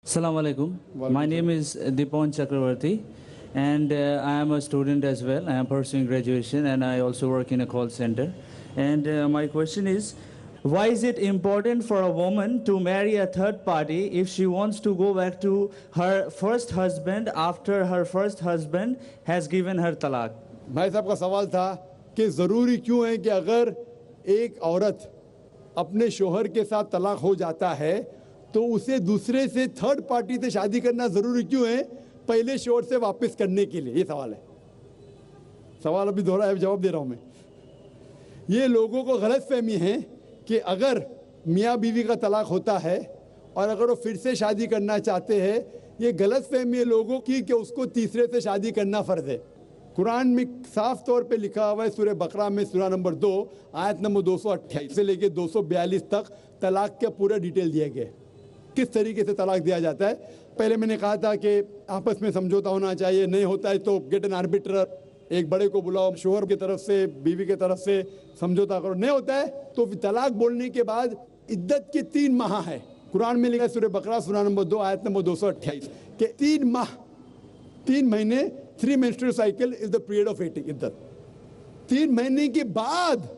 Assalamu alaikum. My name is Dipan Chakravarti, and I am a student as well. I am pursuing graduation, and I also work in a call center. And my question is, why is it important for a woman to marry a third party if she wants to go back to her first husband after her first husband has given her talaq? भाई साहब का सवाल था कि ज़रूरी क्यों है कि अगर एक औरत अपने शोहर के साथ तलाक हो जाता है तो उसे दूसरे से थर्ड पार्टी से शादी करना ज़रूरी क्यों है पहले शोहर से वापस करने के लिए? ये सवाल है। सवाल अभी दोहरा है, जवाब दे रहा हूँ मैं। ये लोगों को गलत फहमी है कि अगर मियाँ बीवी का तलाक होता है और अगर वो फिर से शादी करना चाहते हैं, ये गलत फहमी है लोगों की कि उसको तीसरे से शादी करना फ़र्ज़ है। कुरान में साफ तौर पे लिखा हुआ है सूरह बकरा में सूरा नंबर 2 आयत नंबर 228 से लेके 242 तक तलाक का पूरा डिटेल दिया गया है, किस तरीके से तलाक दिया जाता है। पहले मैंने कहा था कि आपस में समझौता होना चाहिए, नहीं होता है तो गेट एन आर्बिट्रर, एक बड़े को बुलाओ, शोहर की तरफ से बीवी की तरफ से समझौता करो। नहीं होता है तो तलाक बोलने के बाद इद्दत के 3 माह है। कुरान में लिखा है सूरह बकरा सूरा नंबर 2 आयत नंबर 228 के 3 माह, 3 महीने, 3 menstrual cycle is the period of waiting इद्दत। 3 महीने के बाद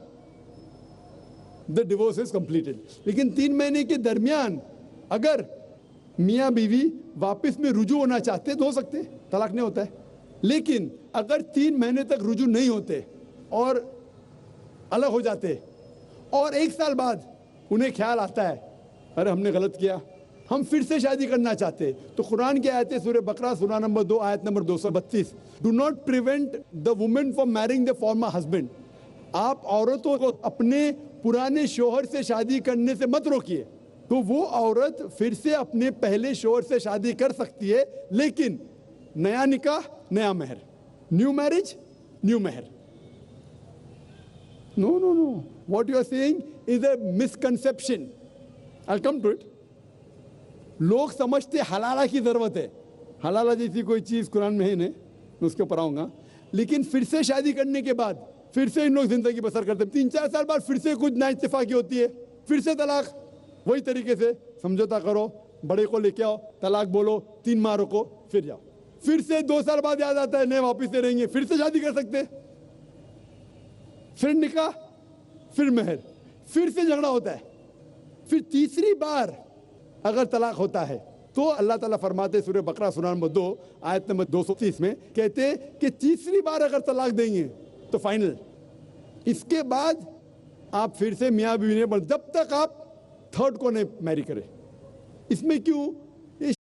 the divorce is completed। लेकिन 3 महीने के दरमियान अगर मियाँ बीवी वापस में रुजू होना चाहते तो हो सकते, तलाक नहीं होता है। लेकिन अगर 3 महीने तक रुजू नहीं होते और अलग हो जाते और 1 साल बाद उन्हें ख्याल आता है अरे हमने गलत किया, हम फिर से शादी करना चाहते, तो कुरान की आयत है सूरह बकरा सूरा नंबर 2 आयत number 232, do not prevent the women from marrying the former husband. आप औरतों को अपने पुराने शोहर से शादी करने से मत रोकिए। तो वो औरत फिर से अपने पहले शोहर से शादी कर सकती है, लेकिन नया निकाह नया महर, न्यू मैरिज न्यू महर। No no no, what you are saying is a misconception. I will come to it. लोग समझते हलाला की ज़रूरत है, हलाला जैसी कोई चीज़ कुरान में है नहीं, मैं उसके ऊपर आऊँगा। लेकिन फिर से शादी करने के बाद फिर से इन लोग ज़िंदगी बसर करते हैं, 3-4 साल बाद फिर से कुछ नाइत्तेफाकी होती है, फिर से तलाक। वही तरीके से समझौता करो, बड़े को लेके आओ, तलाक बोलो, 3 माह रुको, फिर जाओ। फिर से 2 साल बाद याद आता है नए वापस से रहेंगे, फिर से शादी कर सकते, फिर निकाह, फिर महर, फिर से झगड़ा होता है। फिर तीसरी बार अगर तलाक होता है तो अल्लाह ताला फरमाते सूरह बकरा सूरा नंबर 2 आयत नंबर 230 में कहते कि तीसरी बार अगर तलाक देंगे तो फाइनल। इसके बाद आप फिर से मियाँ बीवी ने, जब तक आप थर्ड को नहीं मैरी करें। इसमें क्यों?